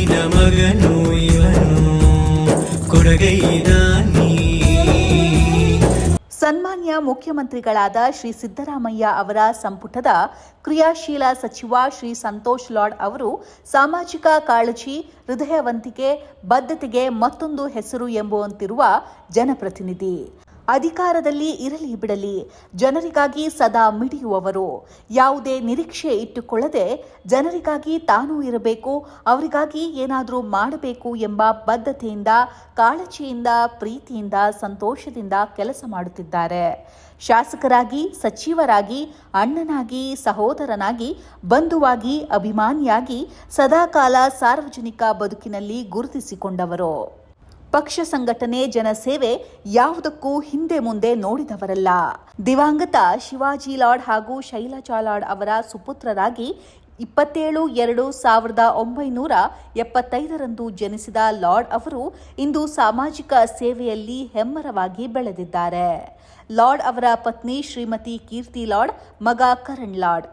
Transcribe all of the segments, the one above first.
ನಾಡಿನ ಮಗನು ಇವನು ಕೊಡಗೈದಾನಿ. ಸನ್ಮಾನ್ಯ ಮುಖ್ಯಮಂತ್ರಿಗಳಾದ ಶ್ರೀ ಸಿದ್ದರಾಮಯ್ಯ ಅವರ ಸಂಪುಟದ ಕ್ರಿಯಾಶೀಲ ಸಚಿವ ಶ್ರೀ ಸಂತೋಷ್ ಲಾಡ್ ಅವರು ಸಾಮಾಜಿಕ ಕಾಳಜಿ, ಹೃದಯವಂತಿಕೆ, ಬದ್ಧತೆಗೆ ಮತ್ತೊಂದು ಹೆಸರು ಎಂಬುವಂತಿರುವ ಜನಪ್ರತಿನಿಧಿ. ಅಧಿಕಾರದಲ್ಲಿ ಇರಲಿ ಬಿಡಲಿ ಜನರಿಗಾಗಿ ಸದಾ ಮಿಡಿಯುವವರು. ಯಾವುದೇ ನಿರೀಕ್ಷೆ ಇಟ್ಟುಕೊಳ್ಳದೆ ಜನರಿಗಾಗಿ ತಾನೂ ಇರಬೇಕು, ಅವರಿಗಾಗಿ ಏನಾದರೂ ಮಾಡಬೇಕು ಎಂಬ ಬದ್ಧತೆಯಿಂದ, ಕಾಳಜಿಯಿಂದ, ಪ್ರೀತಿಯಿಂದ, ಸಂತೋಷದಿಂದ ಕೆಲಸ ಮಾಡುತ್ತಿದ್ದಾರೆ. ಶಾಸಕರಾಗಿ, ಸಚಿವರಾಗಿ, ಅಣ್ಣನಾಗಿ, ಸಹೋದರನಾಗಿ, ಬಂಧುವಾಗಿ, ಅಭಿಮಾನಿಯಾಗಿ ಸದಾಕಾಲ ಸಾರ್ವಜನಿಕ ಬದುಕಿನಲ್ಲಿ ಗುರುತಿಸಿಕೊಂಡವರು. ಪಕ್ಷ ಸಂಘಟನೆ, ಜನಸೇವೆ ಯಾವುದಕ್ಕೂ ಹಿಂದೆ ಮುಂದೆ ನೋಡಿದವರಲ್ಲ. ದಿವಂಗತ ಶಿವಾಜಿ ಲಾಡ್ ಹಾಗೂ ಶೈಲಜಾ ಲಾಡ್ ಅವರ ಸುಪುತ್ರರಾಗಿ 27/2/1975 ಜನಿಸಿದ ಲಾಡ್ ಅವರು ಇಂದು ಸಾಮಾಜಿಕ ಸೇವೆಯಲ್ಲಿ ಹೆಮ್ಮರವಾಗಿ ಬೆಳೆದಿದ್ದಾರೆ. ಲಾಡ್ ಅವರ ಪತ್ನಿ ಶ್ರೀಮತಿ ಕೀರ್ತಿ ಲಾಡ್, ಮಗ ಕರಣ್ ಲಾಡ್.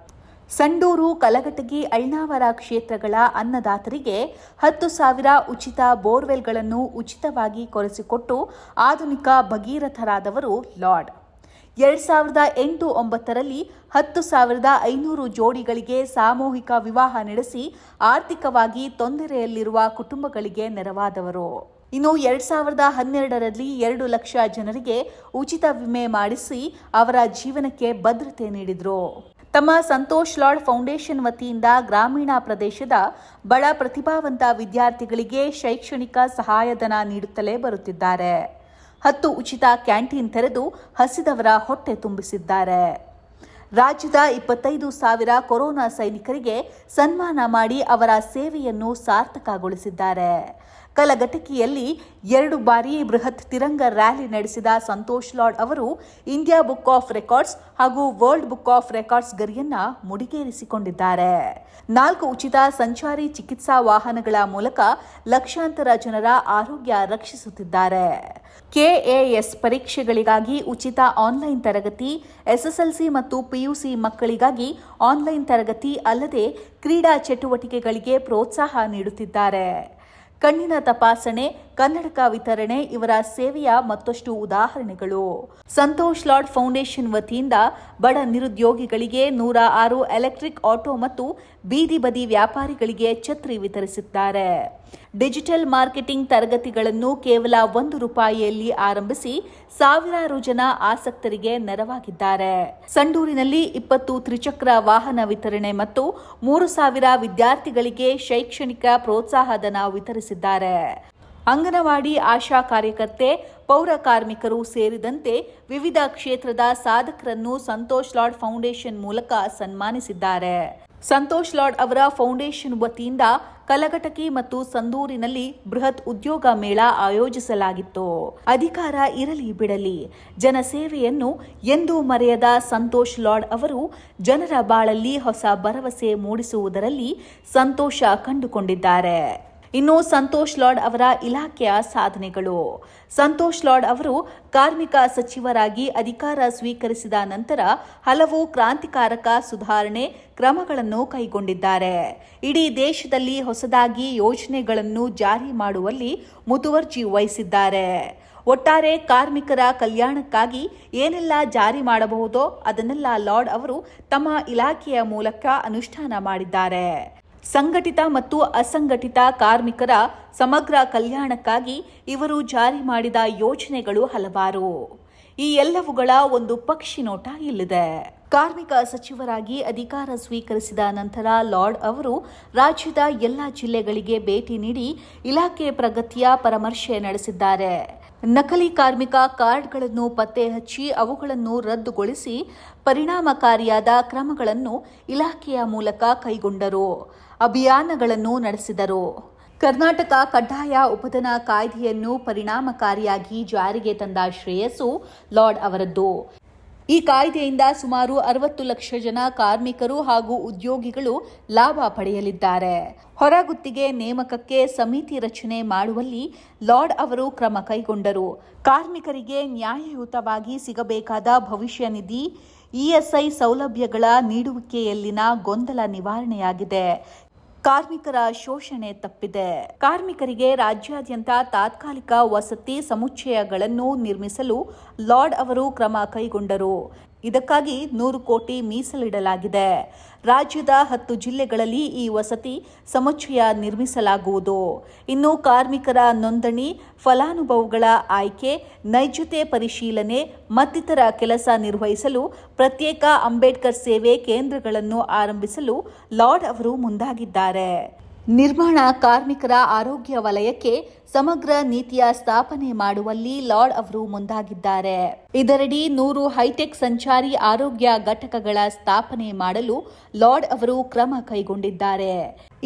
ಸಂಡೂರು, ಕಲಘಟಗಿ, ಅಳ್ನಾವರ ಕ್ಷೇತ್ರಗಳ ಅನ್ನದಾತರಿಗೆ 10,000 ಉಚಿತ ಬೋರ್ವೆಲ್ಗಳನ್ನು ಉಚಿತವಾಗಿ ಕೊರೆಸಿಕೊಟ್ಟು ಆಧುನಿಕ ಭಗೀರಥರಾದವರು ಲಾಡ್. 2008-09ರಲ್ಲಿ 10,500 ಜೋಡಿಗಳಿಗೆ ಸಾಮೂಹಿಕ ವಿವಾಹ ನಡೆಸಿ ಆರ್ಥಿಕವಾಗಿ ತೊಂದರೆಯಲ್ಲಿರುವ ಕುಟುಂಬಗಳಿಗೆ ನೆರವಾದವರು. ಇನ್ನು 2012ರಲ್ಲಿ 2 ಲಕ್ಷ ಜನರಿಗೆ ಉಚಿತ ವಿಮೆ ಮಾಡಿಸಿ ಅವರ ಜೀವನಕ್ಕೆ ಭದ್ರತೆ ನೀಡಿದರು. ತಮ್ಮ ಸಂತೋಷ್ ಲಾಡ್ ಫೌಂಡೇಶನ್ ವತಿಯಿಂದ ಗ್ರಾಮೀಣ ಪ್ರದೇಶದ ಬಡ ಪ್ರತಿಭಾವಂತ ವಿದ್ಯಾರ್ಥಿಗಳಿಗೆ ಶೈಕ್ಷಣಿಕ ಸಹಾಯಧನ ನೀಡುತ್ತಲೇ ಬರುತ್ತಿದ್ದಾರೆ. 10 ಉಚಿತ ಕ್ಯಾಂಟೀನ್ ತೆರೆದು ಹಸಿದವರ ಹೊಟ್ಟೆ ತುಂಬಿಸಿದ್ದಾರೆ. ರಾಜ್ಯದ 25,000 ಕೊರೋನಾ ಸೈನಿಕರಿಗೆ ಸನ್ಮಾನ ಮಾಡಿ ಅವರ ಸೇವೆಯನ್ನು ಸಾರ್ಥಕಗೊಳಿಸಿದ್ದಾರೆ. ಕಲಘಟಕಿಯಲ್ಲಿ 2 ಬಾರಿ ಬೃಹತ್ ತಿರಂಗ ರ್ಯಾಲಿ ನಡೆಸಿದ ಸಂತೋಷ್ ಲಾಡ್ ಅವರು ಇಂಡಿಯಾ ಬುಕ್ ಆಫ್ ರೆಕಾರ್ಡ್ಸ್ ಹಾಗೂ ವರ್ಲ್ಡ್ ಬುಕ್ ಆಫ್ ರೆಕಾರ್ಡ್ಸ್ ಗರಿಯನ್ನ ಮುಡಿಗೇರಿಸಿಕೊಂಡಿದ್ದಾರೆ. 4 ಉಚಿತ ಸಂಚಾರಿ ಚಿಕಿತ್ಸಾ ವಾಹನಗಳ ಮೂಲಕ ಲಕ್ಷಾಂತರ ಜನರ ಆರೋಗ್ಯ ರಕ್ಷಿಸುತ್ತಿದ್ದಾರೆ. ಕೆಎಎಸ್ ಪರೀಕ್ಷೆಗಳಿಗಾಗಿ ಉಚಿತ ಆನ್ಲೈನ್ ತರಗತಿ, ಎಸ್ಎಸ್ಎಲ್ಸಿ ಮತ್ತು ಪಿಯುಸಿ ಮಕ್ಕಳಿಗಾಗಿ ಆನ್ಲೈನ್ ತರಗತಿ ಅಲ್ಲದೆ ಕ್ರೀಡಾ ಚಟುವಟಿಕೆಗಳಿಗೆ ಪ್ರೋತ್ಸಾಹ ನೀಡುತ್ತಿದ್ದಾರೆ. ಕಣ್ಣಿನ ತಪಾಸಣೆ, ಕನ್ನಡಕ ವಿತರಣೆ ಇವರ ಸೇವೆಯ ಮತ್ತಷ್ಟು ಉದಾಹರಣೆಗಳು. ಸಂತೋಷ್ ಲಾಡ್ ಫೌಂಡೇಶನ್ ವತಿಯಿಂದ ಬಡ ನಿರುದ್ಯೋಗಿಗಳಿಗೆ 106 ಎಲೆಕ್ಟ್ರಿಕ್ ಆಟೋ ಮತ್ತು ಬೀದಿ ಬದಿ ವ್ಯಾಪಾರಿಗಳಿಗೆ ಛತ್ರಿ ವಿತರಿಸಿದ್ದಾರೆ. ಡಿಜಿಟಲ್ ಮಾರ್ಕೆಟಿಂಗ್ ತರಗತಿಗಳನ್ನು ಕೇವಲ ₹1 ಆರಂಭಿಸಿ ಸಾವಿರಾರು ಜನ ಆಸಕ್ತರಿಗೆ ನೆರವಾಗಿದ್ದಾರೆ. ಸಂಡೂರಿನಲ್ಲಿ 20 ತ್ರಿಚಕ್ರ ವಾಹನ ವಿತರಣೆ ಮತ್ತು 3,000 ವಿದ್ಯಾರ್ಥಿಗಳಿಗೆ ಶೈಕ್ಷಣಿಕ ಪ್ರೋತ್ಸಾಹಧನ ವಿತರಿಸಿದ್ದಾರೆ. ಅಂಗನವಾಡಿ ಆಶಾ ಕಾರ್ಯಕರ್ತೆ, ಪೌರ ಕಾರ್ಮಿಕರು ಸೇರಿದಂತೆ ವಿವಿಧ ಕ್ಷೇತ್ರದ ಸಾಧಕರನ್ನು ಸಂತೋಷ್ ಲಾಡ್ ಫೌಂಡೇಶನ್ ಮೂಲಕ ಸನ್ಮಾನಿಸಿದ್ದಾರೆ. ಸಂತೋಷ್ ಲಾಡ್ ಅವರ ಫೌಂಡೇಶನ್ ವತಿಯಿಂದ ಕಲಘಟಕಿ ಮತ್ತು ಸಂಡೂರಿನಲ್ಲಿ ಬೃಹತ್ ಉದ್ಯೋಗ ಮೇಳ ಆಯೋಜಿಸಲಾಗಿತ್ತು. ಅಧಿಕಾರ ಇರಲಿ ಬಿಡಲಿ ಜನಸೇವೆಯನ್ನು ಎಂದೂ ಮರೆಯದ ಸಂತೋಷ್ ಲಾಡ್ ಅವರು ಜನರ ಬಾಳಲ್ಲಿ ಹೊಸ ಭರವಸೆ ಮೂಡಿಸುವುದರಲ್ಲಿ ಸಂತೋಷ ಕಂಡುಕೊಂಡಿದ್ದಾರೆ. ಇನ್ನು ಸಂತೋಷ್ ಲಾಡ್ ಅವರ ಇಲಾಖೆಯ ಸಾಧನೆಗಳು. ಸಂತೋಷ್ ಲಾಡ್ ಅವರು ಕಾರ್ಮಿಕ ಸಚಿವರಾಗಿ ಅಧಿಕಾರ ಸ್ವೀಕರಿಸಿದ ನಂತರ ಹಲವು ಕ್ರಾಂತಿಕಾರಕ ಸುಧಾರಣೆ ಕ್ರಮಗಳನ್ನು ಕೈಗೊಂಡಿದ್ದಾರೆ. ಇಡೀ ದೇಶದಲ್ಲಿ ಹೊಸದಾಗಿ ಯೋಜನೆಗಳನ್ನು ಜಾರಿ ಮಾಡುವಲ್ಲಿ ಮುತುವರ್ಜಿ ವಹಿಸಿದ್ದಾರೆ. ಒಟ್ಟಾರೆ ಕಾರ್ಮಿಕರ ಕಲ್ಯಾಣಕ್ಕಾಗಿ ಏನೆಲ್ಲ ಜಾರಿ ಮಾಡಬಹುದೋ ಅದನ್ನೆಲ್ಲ ಲಾಡ್ ಅವರು ತಮ್ಮ ಇಲಾಖೆಯ ಮೂಲಕ ಅನುಷ್ಠಾನ ಮಾಡಿದ್ದಾರೆ. ಸಂಘಟಿತ ಮತ್ತು ಅಸಂಘಟಿತ ಕಾರ್ಮಿಕರ ಸಮಗ್ರ ಕಲ್ಯಾಣಕ್ಕಾಗಿ ಇವರು ಜಾರಿ ಮಾಡಿದ ಯೋಜನೆಗಳು ಹಲವಾರು. ಈ ಎಲ್ಲವುಗಳ ಒಂದು ಪಕ್ಷಿ ನೋಟ ಇಲ್ಲಿದೆ. ಕಾರ್ಮಿಕ ಸಚಿವರಾಗಿ ಅಧಿಕಾರ ಸ್ವೀಕರಿಸಿದ ನಂತರ ಲಾಡ್ ಅವರು ರಾಜ್ಯದ ಎಲ್ಲ ಜಿಲ್ಲೆಗಳಿಗೆ ಭೇಟಿ ನೀಡಿ ಇಲಾಖೆ ಪ್ರಗತಿಯ ಪರಾಮರ್ಶೆ ನಡೆಸಿದ್ದಾರೆ. ನಕಲಿ ಕಾರ್ಮಿಕ ಕಾರ್ಡ್ಗಳನ್ನು ಪತ್ತೆ ಹಚ್ಚಿ ಅವುಗಳನ್ನು ರದ್ದುಗೊಳಿಸಿ ಪರಿಣಾಮಕಾರಿಯಾದ ಕ್ರಮಗಳನ್ನು ಇಲಾಖೆಯ ಮೂಲಕ ಕೈಗೊಂಡರು. ಅಭಿಯಾನಗಳನ್ನು ನಡೆಸಿದರು. ಕರ್ನಾಟಕ ಕಡ್ಡಾಯ ಉಪಧನ ಕಾಯ್ದೆಯನ್ನು ಪರಿಣಾಮಕಾರಿಯಾಗಿ ಜಾರಿಗೆ ತಂದ ಶ್ರೇಯಸ್ಸು ಲಾಡ್ ಅವರದ್ದು. ಈ ಕಾಯ್ದೆಯಿಂದ ಸುಮಾರು 60 ಲಕ್ಷ ಜನ ಕಾರ್ಮಿಕರು ಹಾಗೂ ಉದ್ಯೋಗಿಗಳು ಲಾಭ ಪಡೆಯಲಿದ್ದಾರೆ. ಹೊರಗುತ್ತಿಗೆ ನೇಮಕಕ್ಕೆ ಸಮಿತಿ ರಚನೆ ಮಾಡುವಲ್ಲಿ ಲಾಡ್ ಅವರು ಕ್ರಮ ಕೈಗೊಂಡರು. ಕಾರ್ಮಿಕರಿಗೆ ನ್ಯಾಯಯುತವಾಗಿ ಸಿಗಬೇಕಾದ ಭವಿಷ್ಯ ನಿಧಿ, ಇಎಸ್ಐ ಸೌಲಭ್ಯಗಳ ನೀಡುವಿಕೆಯಲ್ಲಿನ ಗೊಂದಲ ನಿವಾರಣೆಯಾಗಿದೆ. ಕಾರ್ಮಿಕರ ಶೋಷಣೆ ತಪ್ಪಿದೆ. ಕಾರ್ಮಿಕರಿಗೆ ರಾಜ್ಯಾದ್ಯಂತ ತಾತ್ಕಾಲಿಕ ವಸತಿ ಸಮುಚ್ಚಯಗಳನ್ನು ನಿರ್ಮಿಸಲು ಲಾರ್ಡ್ ಅವರು ಕ್ರಮ ಕೈಗೊಂಡರು. ಇದಕ್ಕಾಗಿ 100 ಕೋಟಿ ಮೀಸಲಿಡಲಾಗಿದೆ. ರಾಜ್ಯದ 10 ಜಿಲ್ಲೆಗಳಲ್ಲಿ ಈ ವಸತಿ ಸಮುಚ್ಚಯ ನಿರ್ಮಿಸಲಾಗುವುದು. ಇನ್ನು ಕಾರ್ಮಿಕರ ನೋಂದಣಿ, ಫಲಾನುಭವಿಗಳ ಆಯ್ಕೆ, ನೈಜತೆ ಪರಿಶೀಲನೆ ಮತ್ತಿತರ ಕೆಲಸ ನಿರ್ವಹಿಸಲು ಪ್ರತ್ಯೇಕ ಅಂಬೇಡ್ಕರ್ ಸೇವೆ ಕೇಂದ್ರಗಳನ್ನು ಆರಂಭಿಸಲು ಲಾರ್ಡ್ ಅವರು ಮುಂದಾಗಿದ್ದಾರೆ. ನಿರ್ಮಾಣ ಕಾರ್ಮಿಕರ ಆರೋಗ್ಯ ವಲಯಕ್ಕೆ ಸಮಗ್ರ ನೀತಿಯ ಸ್ಥಾಪನೆ ಮಾಡುವಲ್ಲಿ ಲಾರ್ಡ್ ಅವರು ಮುಂದಾಗಿದ್ದಾರೆ. ಇದರಡಿ 100 ಹೈಟೆಕ್ ಸಂಚಾರಿ ಆರೋಗ್ಯ ಘಟಕಗಳ ಸ್ಥಾಪನೆ ಮಾಡಲು ಲಾರ್ಡ್ ಅವರು ಕ್ರಮ ಕೈಗೊಂಡಿದ್ದಾರೆ.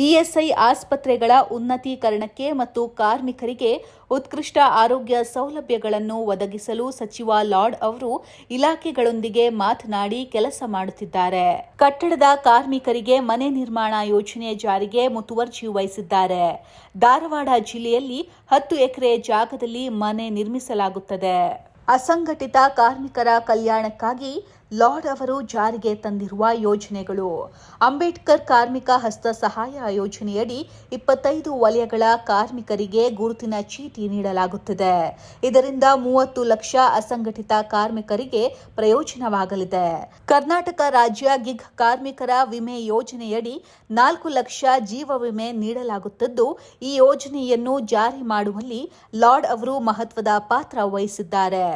ಇಎಸ್ಐ ಆಸ್ಪತ್ರೆಗಳ ಉನ್ನತೀಕರಣಕ್ಕೆ ಮತ್ತು ಕಾರ್ಮಿಕರಿಗೆ ಉತ್ಕೃಷ್ಟ ಆರೋಗ್ಯ ಸೌಲಭ್ಯಗಳನ್ನು ಒದಗಿಸಲು ಸಚಿವ ಲಾರ್ಡ್ ಅವರು ಇಲಾಖೆಗಳೊಂದಿಗೆ ಮಾತನಾಡಿ ಕೆಲಸ ಮಾಡುತ್ತಿದ್ದಾರೆ. ಕಟ್ಟಡದ ಕಾರ್ಮಿಕರಿಗೆ ಮನೆ ನಿರ್ಮಾಣ ಯೋಜನೆ ಜಾರಿಗೆ ಮುತುವರ್ಜಿ ವಹಿಸಿದ್ದಾರೆ. ಧಾರವಾಡ ಜಿಲ್ಲೆಯಲ್ಲಿ 10 ಎಕರೆ ಜಾಗದಲ್ಲಿ ಮನೆ ನಿರ್ಮಿಸಲಾಗುತ್ತದೆ. ಅಸಂಘಟಿತ ಕಾರ್ಮಿಕರ ಕಲ್ಯಾಣಕ್ಕಾಗಿ ಲಾರ್ಡ್ ಅವರು ಜಾರಿಗೆ ತಂದಿರುವ ಯೋಜನೆಗಳು: ಅಂಬೇಡ್ಕರ್ ಕಾರ್ಮಿಕ ಹಸ್ತ ಸಹಾಯ ಯೋಜನೆಯಡಿ 25 ವಲಯಗಳ ಕಾರ್ಮಿಕರಿಗೆ ಗುರುತಿನ ಚೀಟಿ ನೀಡಲಾಗುತ್ತದೆ. ಇದರಿಂದ 30 ಲಕ್ಷ ಅಸಂಘಟಿತ ಕಾರ್ಮಿಕರಿಗೆ ಪ್ರಯೋಜನವಾಗಲಿದೆ. ಕರ್ನಾಟಕ ರಾಜ್ಯ ಗಿಗ್ ಕಾರ್ಮಿಕರ ವಿಮೆ ಯೋಜನೆಯಡಿ 4 ಲಕ್ಷ ಜೀವ ವಿಮೆ ನೀಡಲಾಗುತ್ತಿದ್ದು, ಈ ಯೋಜನೆಯನ್ನು ಜಾರಿ ಮಾಡುವಲ್ಲಿ ಲಾರ್ಡ್ ಅವರು ಮಹತ್ವದ ಪಾತ್ರ ವಹಿಸಿದ್ದಾರೆ.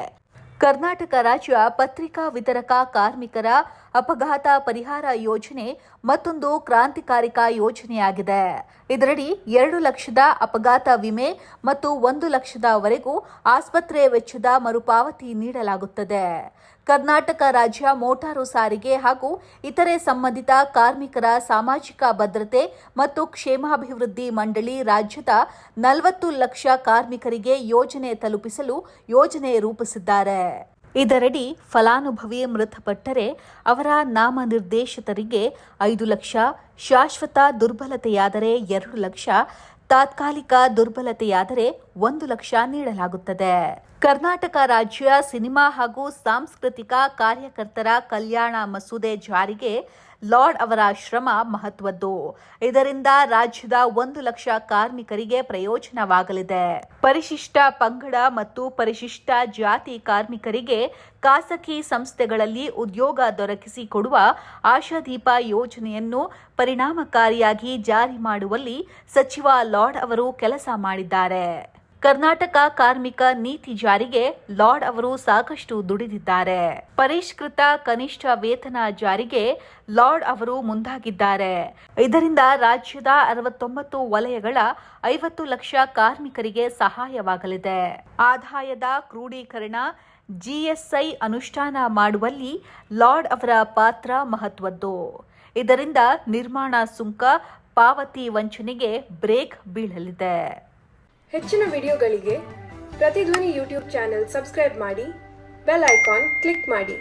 ಕರ್ನಾಟಕ ರಾಜ್ಯ ಪತ್ರಿಕಾ ವಿತರಕ ಕಾರ್ಮಿಕರ ಅಪಘಾತ ಪರಿಹಾರ ಯೋಜನೆ ಮತ್ತೊಂದು ಕ್ರಾಂತಿಕಾರಿಕ ಯೋಜನೆಯಾಗಿದೆ. ಇದರಡಿ 2 ಲಕ್ಷದ ಅಪಘಾತ ವಿಮೆ ಮತ್ತು 1 ಲಕ್ಷದವರೆಗೂ ಆಸ್ಪತ್ರೆ ವೆಚ್ಚದ ಮರುಪಾವತಿ ನೀಡಲಾಗುತ್ತದೆ. ಕರ್ನಾಟಕ ರಾಜ್ಯ ಮೋಟಾರು ಸಾರಿಗೆ ಹಾಗೂ ಇತರೆ ಸಂಬಂಧಿತ ಕಾರ್ಮಿಕರ ಸಾಮಾಜಿಕ ಭದ್ರತೆ ಮತ್ತು ಕ್ಷೇಮಾಭಿವೃದ್ಧಿ ಮಂಡಳಿ ರಾಜ್ಯದ 40 ಲಕ್ಷ ಕಾರ್ಮಿಕರಿಗೆ ಯೋಜನೆ ತಲುಪಿಸಲು ಯೋಜನೆ ರೂಪಿಸಿದ್ದಾರೆ. ಇದರಡಿ ಫಲಾನುಭವಿ ಮೃತಪಟ್ಟರೆ ಅವರ ನಾಮನಿರ್ದೇಶಿತರಿಗೆ 5 ಲಕ್ಷ, ಶಾಶ್ವತ ದುರ್ಬಲತೆಯಾದರೆ 2 ಲಕ್ಷ, ತಾತ್ಕಾಲಿಕ ದುರ್ಬಲತೆಯಾದರೆ 1 ಲಕ್ಷ ನೀಡಲಾಗುತ್ತದೆ. ಕರ್ನಾಟಕ ರಾಜ್ಯ ಸಿನಿಮಾ ಹಾಗೂ ಸಾಂಸ್ಕೃತಿಕ ಕಾರ್ಯಕರ್ತರ ಕಲ್ಯಾಣ ಮಸೂದೆ ಜಾರಿಗೆ ಲಾರ್ಡ್ ಅವರ ಶ್ರಮ ಮಹತ್ವದ್ದು. ಇದರಿಂದ ರಾಜ್ಯದ 1 ಲಕ್ಷ ಕಾರ್ಮಿಕರಿಗೆ ಪ್ರಯೋಜನವಾಗಲಿದೆ. ಪರಿಶಿಷ್ಟ ಪಂಗಡ ಮತ್ತು ಪರಿಶಿಷ್ಟ ಜಾತಿ ಕಾರ್ಮಿಕರಿಗೆ ಖಾಸಗಿ ಸಂಸ್ಥೆಗಳಲ್ಲಿ ಉದ್ಯೋಗ ದೊರಕಿಸಿಕೊಡುವ ಆಶಾದೀಪ ಯೋಜನೆಯನ್ನು ಪರಿಣಾಮಕಾರಿಯಾಗಿ ಜಾರಿ ಮಾಡುವಲ್ಲಿ ಸಚಿವ ಲಾರ್ಡ್ ಅವರು ಕೆಲಸ ಮಾಡಿದ್ದಾರೆ. ಕರ್ನಾಟಕ ಕಾರ್ಮಿಕ ನೀತಿ ಜಾರಿಗೆ ಲಾರ್ಡ್ ಅವರು ಸಾಕಷ್ಟು ದುಡಿದಿದ್ದಾರೆ. ಪರಿಷ್ಕೃತ ಕನಿಷ್ಠ ವೇತನ ಜಾರಿಗೆ ಲಾರ್ಡ್ ಅವರು ಮುಂದಾಗಿದ್ದಾರೆ. ಇದರಿಂದ ರಾಜ್ಯದ 69 ವಲಯಗಳ 50 ಲಕ್ಷ ಕಾರ್ಮಿಕರಿಗೆ ಸಹಾಯವಾಗಲಿದೆ. ಆದಾಯದ ಕ್ರೋಢೀಕರಣ, ಜಿಎಸ್ಐ ಅನುಷ್ಠಾನ ಮಾಡುವಲ್ಲಿ ಲಾರ್ಡ್ ಅವರ ಪಾತ್ರ ಮಹತ್ವದ್ದು. ಇದರಿಂದ ನಿರ್ಮಾಣ ಸುಂಕ ಪಾವತಿ ವಂಚನೆಗೆ ಬ್ರೇಕ್ ಬೀಳಲಿದೆ. ಹೆಚ್ಚಿನ ವಿಡಿಯೋಗಳಿಗೆ ಪ್ರತಿಧ್ವನಿ ಯೂಟ್ಯೂಬ್ ಚಾನೆಲ್ ಸಬ್ಸ್ಕ್ರೈಬ್ ಮಾಡಿ, ಬೆಲ್ ಐಕಾನ್ ಕ್ಲಿಕ್ ಮಾಡಿ.